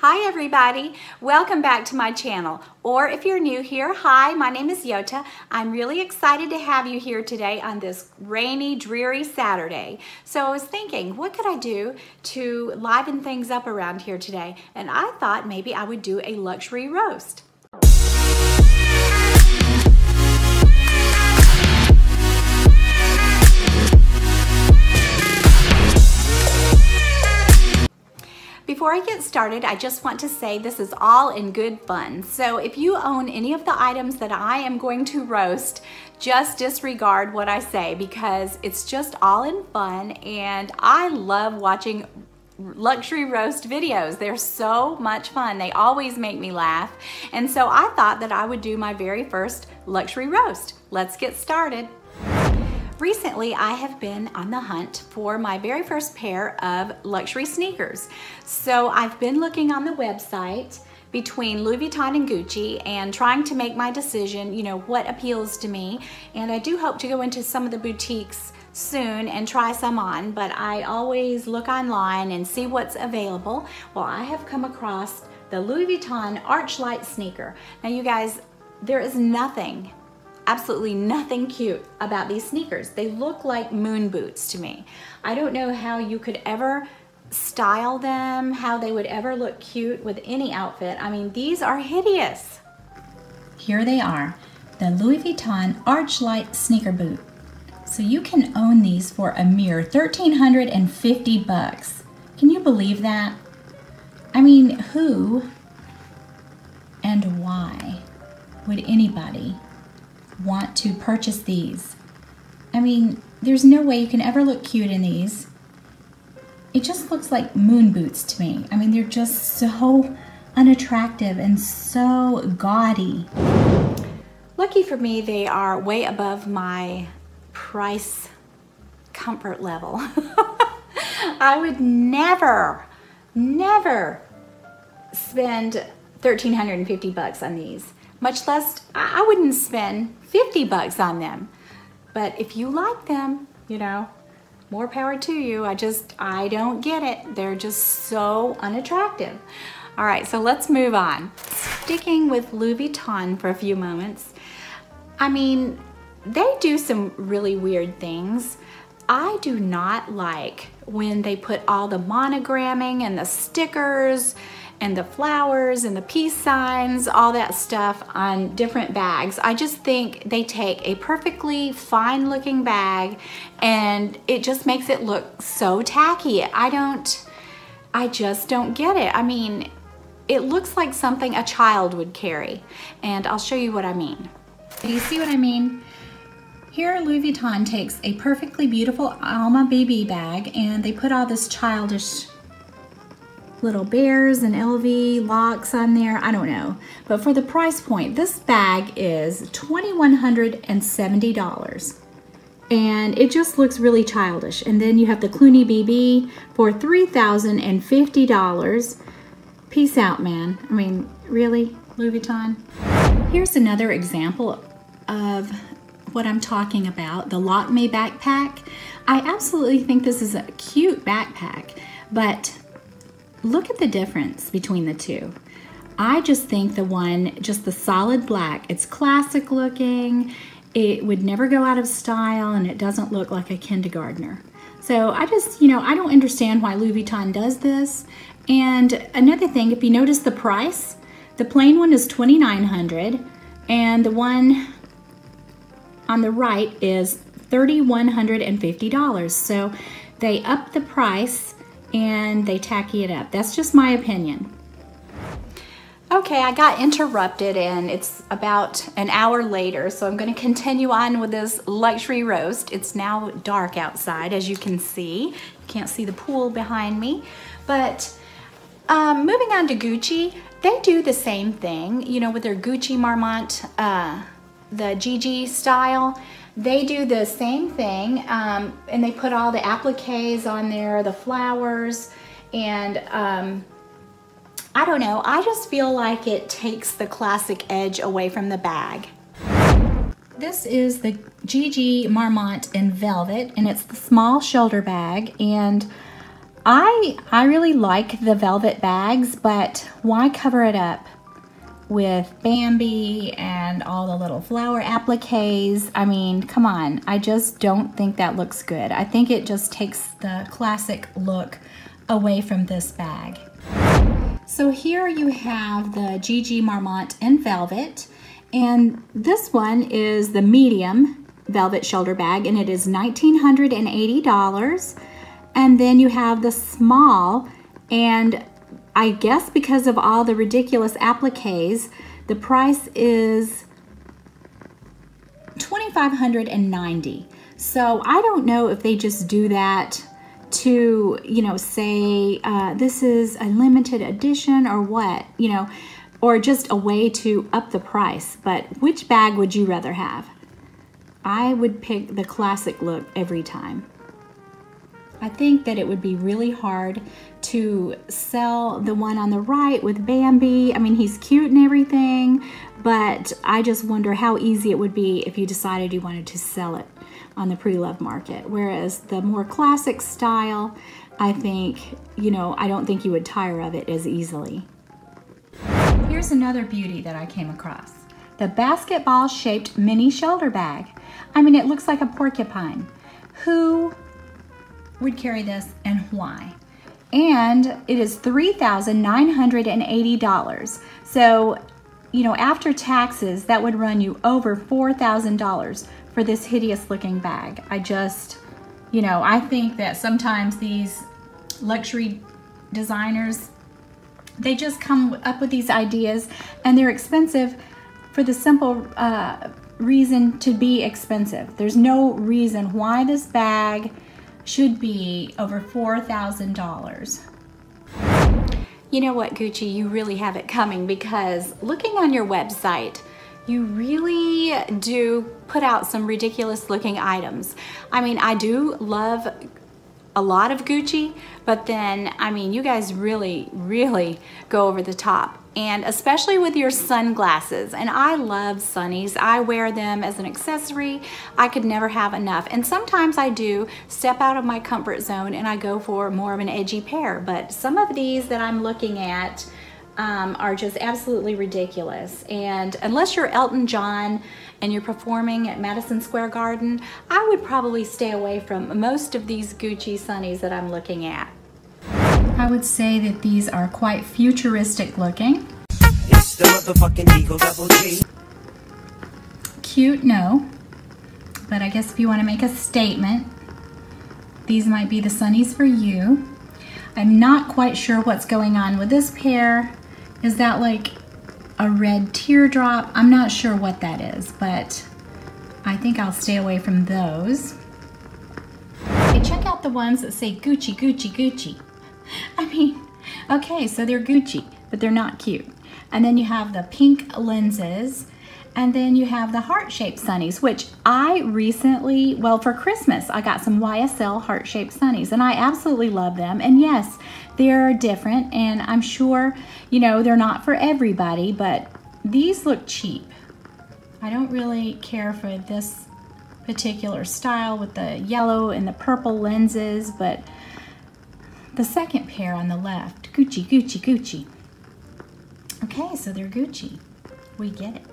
Hi everybody, welcome back to my channel. Or if you're new here, hi, my name is Yota. I'm really excited to have you here today on this rainy, dreary Saturday. So I was thinking, what could I do to liven things up around here today? And I thought maybe I would do a luxury roast. Before I get started, I just want to say this is all in good fun. So if you own any of the items that I am going to roast, just disregard what I say because it's just all in fun and I love watching luxury roast videos. They're so much fun. They always make me laugh. And so I thought that I would do my very first luxury roast. Let's get started. Recently, I have been on the hunt for my very first pair of luxury sneakers. So I've been looking on the website between Louis Vuitton and Gucci and trying to make my decision, you know, what appeals to me. And I do hope to go into some of the boutiques soon and try some on, but I always look online and see what's available. Well, I have come across the Louis Vuitton Archlight sneaker. Now you guys, there is nothing, absolutely nothing cute about these sneakers. They look like moon boots to me. I don't know how you could ever style them, how they would ever look cute with any outfit. I mean, these are hideous. Here they are, the Louis Vuitton Archlight sneaker boot. So you can own these for a mere $1,350. Can you believe that? I mean, who and why would anybody want to purchase these? I mean, there's no way you can ever look cute in these. It just looks like moon boots to me. I mean, they're just so unattractive and so gaudy. Lucky for me, they are way above my price comfort level. I would never spend $1,350 on these. Much less, I wouldn't spend $50 on them. But if you like them, you know, more power to you. I don't get it. They're just so unattractive. All right, so let's move on. Sticking with Louis Vuitton for a few moments. I mean, they do some really weird things. I do not like when they put all the monogramming and the stickers and the flowers and the peace signs, all that stuff on different bags. I just think they take a perfectly fine looking bag and it just makes it look so tacky. I just don't get it. I mean, it looks like something a child would carry, and I'll show you what I mean. Do you see what I mean? Here, Louis Vuitton takes a perfectly beautiful Alma BB bag and they put all this childish little bears and LV locks on there. I don't know. But for the price point, this bag is $2,170. And it just looks really childish. And then you have the Clooney BB for $3,050. Peace out, man. I mean, really, Louis Vuitton? Here's another example of what I'm talking about, the Lockme backpack. I absolutely think this is a cute backpack, but look at the difference between the two. I just think the one, just the solid black, it's classic looking, it would never go out of style, and it doesn't look like a kindergartner. So I just, you know, I don't understand why Louis Vuitton does this. And another thing, if you notice the price, the plain one is $2,900 and the one on the right is $3,150. So they up the price and they tacky it up. That's just my opinion. Okay, I got interrupted and it's about an hour later, so I'm gonna continue on with this luxury roast. It's now dark outside, as you can see. You can't see the pool behind me. But moving on to Gucci, they do the same thing, you know, with their Gucci Marmont, the GG style. They do the same thing, and they put all the appliques on there, the flowers, and I don't know, I just feel like it takes the classic edge away from the bag. This is the GG Marmont in velvet, and it's the small shoulder bag, and I really like the velvet bags, but why cover it up with Bambi and all the little flower appliques? I mean, come on. I just don't think that looks good. I think it just takes the classic look away from this bag. So here you have the Gigi Marmont in velvet, and this one is the medium velvet shoulder bag, and it is $1,980. And then you have the small, and I guess because of all the ridiculous appliques, the price is $2,590. So I don't know if they just do that to, you know, say this is a limited edition or what, you know, or just a way to up the price. But which bag would you rather have? I would pick the classic look every time. I think that it would be really hard to sell the one on the right with Bambi. I mean, he's cute and everything, but I just wonder how easy it would be if you decided you wanted to sell it on the pre-loved market. Whereas the more classic style, I think, you know, I don't think you would tire of it as easily. Here's another beauty that I came across. The basketball-shaped mini shoulder bag. I mean, it looks like a porcupine. Who would carry this and why? And it is $3,980. So, you know, after taxes, that would run you over $4,000 for this hideous looking bag. I just, you know, I think that sometimes these luxury designers, they just come up with these ideas and they're expensive for the simple reason to be expensive. There's no reason why this bag should be over $4,000. You know what, Gucci, you really have it coming, because looking on your website, you really do put out some ridiculous looking items. I mean, I do love a lot of Gucci, but then, I mean, you guys really, really go over the top. And especially with your sunglasses. And I love sunnies. I wear them as an accessory. I could never have enough. And sometimes I do step out of my comfort zone and I go for more of an edgy pair. But some of these that I'm looking at are just absolutely ridiculous. And unless you're Elton John and you're performing at Madison Square Garden, I would probably stay away from most of these Gucci sunnies that I'm looking at. I would say that these are quite futuristic looking. It's the motherfucking Eagle Double G. Cute, no. But I guess if you want to make a statement, these might be the sunnies for you. I'm not quite sure what's going on with this pair. Is that like a red teardrop? I'm not sure what that is, but I think I'll stay away from those. Okay, check out the ones that say Gucci, Gucci, Gucci. I mean, okay, so they're Gucci, but they're not cute. And then you have the pink lenses, and then you have the heart-shaped sunnies, which I recently, well, for Christmas, I got some YSL heart-shaped sunnies, and I absolutely love them. And yes, they're different, and I'm sure, you know, they're not for everybody, but these look cheap. I don't really care for this particular style with the yellow and the purple lenses, but the second pair on the left, Gucci, Gucci, Gucci. Okay, so they're Gucci. We get it.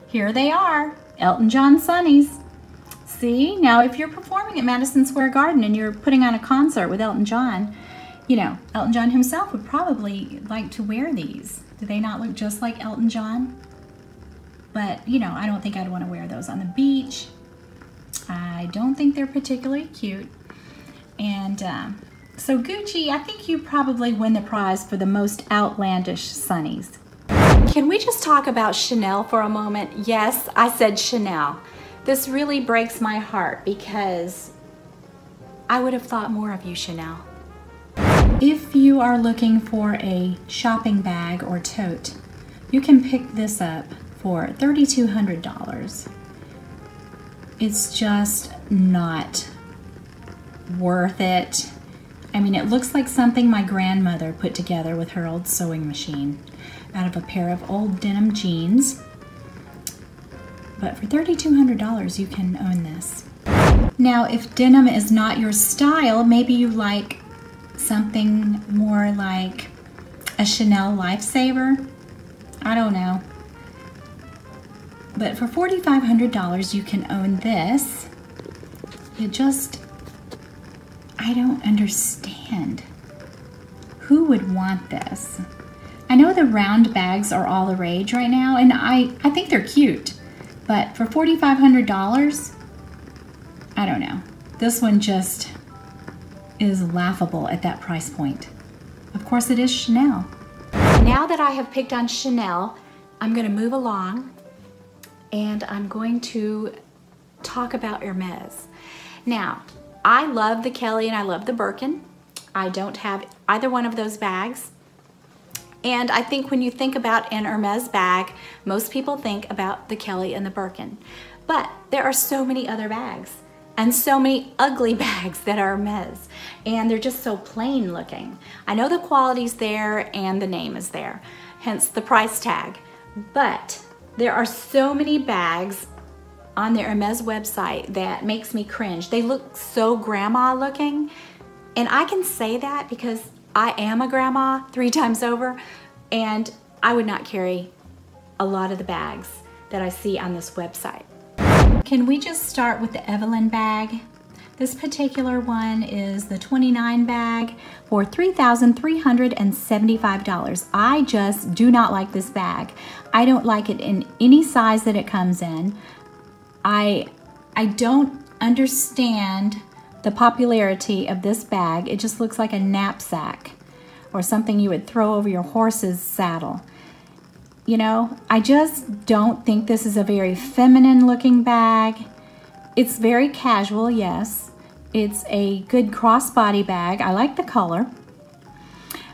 Here they are, Elton John sunnies. See, now if you're performing at Madison Square Garden and you're putting on a concert with Elton John, you know, Elton John himself would probably like to wear these. Do they not look just like Elton John? But, you know, I don't think I'd want to wear those on the beach. I don't think they're particularly cute. And, so Gucci, I think you probably win the prize for the most outlandish sunnies. Can we just talk about Chanel for a moment? Yes, I said Chanel. This really breaks my heart because I would have thought more of you, Chanel. If you are looking for a shopping bag or tote, you can pick this up for $3,200. It's just not worth it. I mean, it looks like something my grandmother put together with her old sewing machine out of a pair of old denim jeans. But for $3,200, you can own this. Now, if denim is not your style, maybe you like something more like a Chanel Lifesaver. I don't know. But for $4,500 you can own this. I don't understand. Who would want this? I know the round bags are all the rage right now, and I think they're cute. But for $4,500, I don't know. This one just is laughable at that price point. Of course it is Chanel. Now that I have picked on Chanel, I'm gonna move along and I'm going to talk about Hermes. Now, I love the Kelly and I love the Birkin. I don't have either one of those bags. And I think when you think about an Hermes bag, most people think about the Kelly and the Birkin. But there are so many other bags and so many ugly bags that are Hermes. And they're just so plain looking. I know the quality's there and the name is there, hence the price tag. But there are so many bags on the Hermes website that makes me cringe. They look so grandma looking. And I can say that because I am a grandma 3 times over, and I would not carry a lot of the bags that I see on this website. Can we just start with the Evelyn bag? This particular one is the 29 bag for $3,375. I just do not like this bag. I don't like it in any size that it comes in. I don't understand the popularity of this bag. It just looks like a knapsack or something you would throw over your horse's saddle. You know, I just don't think this is a very feminine looking bag. It's very casual, yes. It's a good crossbody bag. I like the color.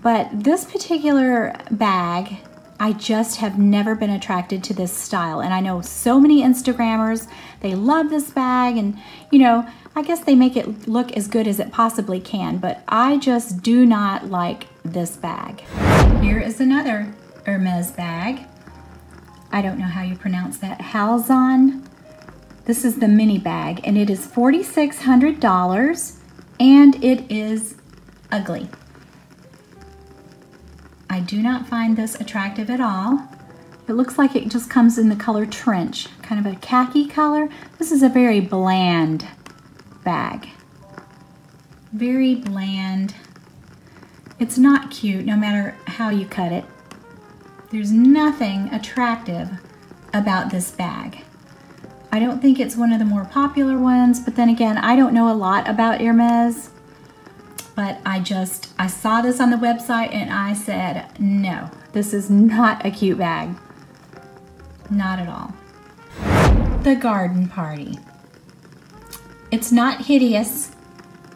But this particular bag, I just have never been attracted to this style. And I know so many Instagrammers, they love this bag, and you know, I guess they make it look as good as it possibly can, but I just do not like this bag. Here is another Hermes bag. I don't know how you pronounce that. Halzon. This is the mini bag, and it is $4,600, and it is ugly. I do not find this attractive at all. It looks like it just comes in the color trench, kind of a khaki color. This is a very bland bag. Very bland. It's not cute no matter how you cut it. There's nothing attractive about this bag. I don't think it's one of the more popular ones, but then again, I don't know a lot about Hermes, but I saw this on the website and I said, no, this is not a cute bag. Not at all. The Garden Party. It's not hideous,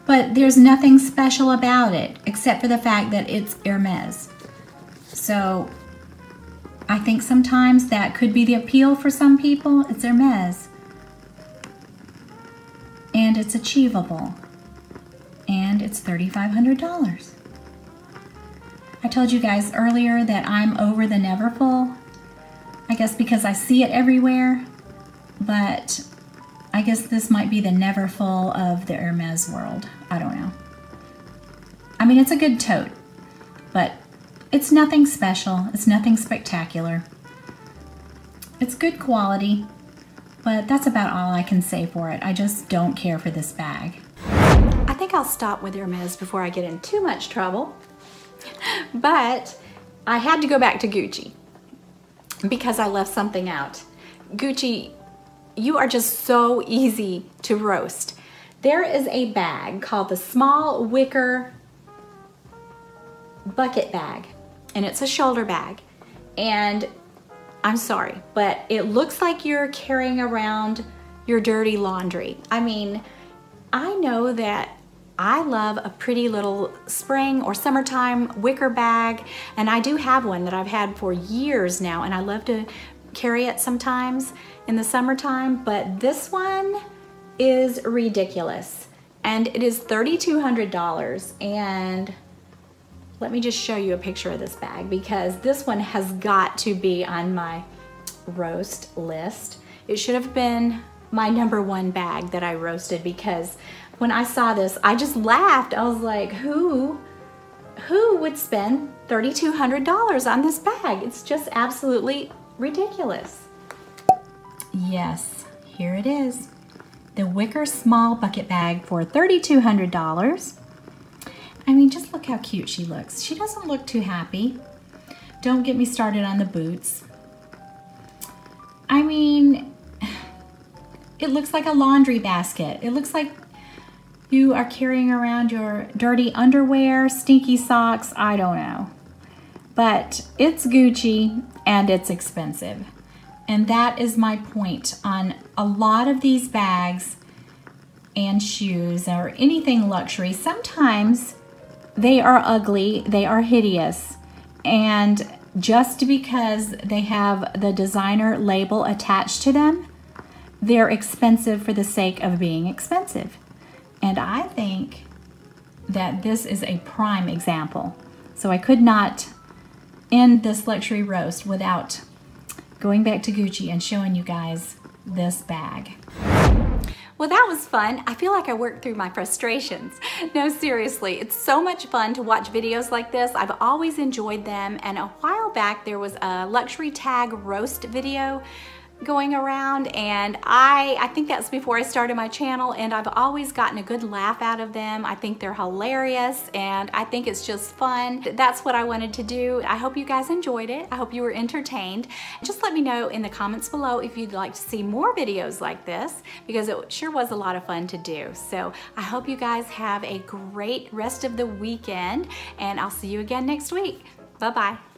but there's nothing special about it except for the fact that it's Hermes. So I think sometimes that could be the appeal for some people. It's Hermes. And it's achievable. And it's $3,500. I told you guys earlier that I'm over the Neverfull. I guess because I see it everywhere. But I guess this might be the Neverfull of the Hermes world. I don't know. I mean, it's a good tote, but it's nothing special. It's nothing spectacular. It's good quality, but that's about all I can say for it. I just don't care for this bag. I think I'll stop with Hermes before I get in too much trouble. But I had to go back to Gucci because I left something out. Gucci, you are just so easy to roast. There is a bag called the Small Wicker Bucket Bag, and it's a shoulder bag. And I'm sorry, but it looks like you're carrying around your dirty laundry. I mean, I know that I love a pretty little spring or summertime wicker bag, and I do have one that I've had for years now, and I love to carry it sometimes in the summertime, but this one is ridiculous. And it is $3,200, and let me just show you a picture of this bag because this one has got to be on my roast list. It should have been my #1 bag that I roasted because when I saw this, I just laughed. I was like, who who would spend $3,200 on this bag? It's just absolutely ridiculous. Yes, here it is. The wicker small bucket bag for $3,200. I mean, just look how cute she looks. She doesn't look too happy. Don't get me started on the boots. I mean, it looks like a laundry basket. It looks like you are carrying around your dirty underwear, stinky socks, I don't know. But it's Gucci and it's expensive. And that is my point on a lot of these bags and shoes or anything luxury. Sometimes they are ugly, they are hideous, and just because they have the designer label attached to them, they're expensive for the sake of being expensive. And I think that this is a prime example. So I could not end this luxury roast without going back to Gucci and showing you guys this bag. Well, that was fun. I feel like I worked through my frustrations. No, seriously, it's so much fun to watch videos like this. I've always enjoyed them, and a while back there was a luxury tag roast video going around, and I think that's before I started my channel, and I've always gotten a good laugh out of them. I think they're hilarious, and I think it's just fun. That's what I wanted to do. I hope you guys enjoyed it. I hope you were entertained. Just let me know in the comments below if you'd like to see more videos like this, because it sure was a lot of fun to do. So I hope you guys have a great rest of the weekend, and I'll see you again next week. Bye-bye.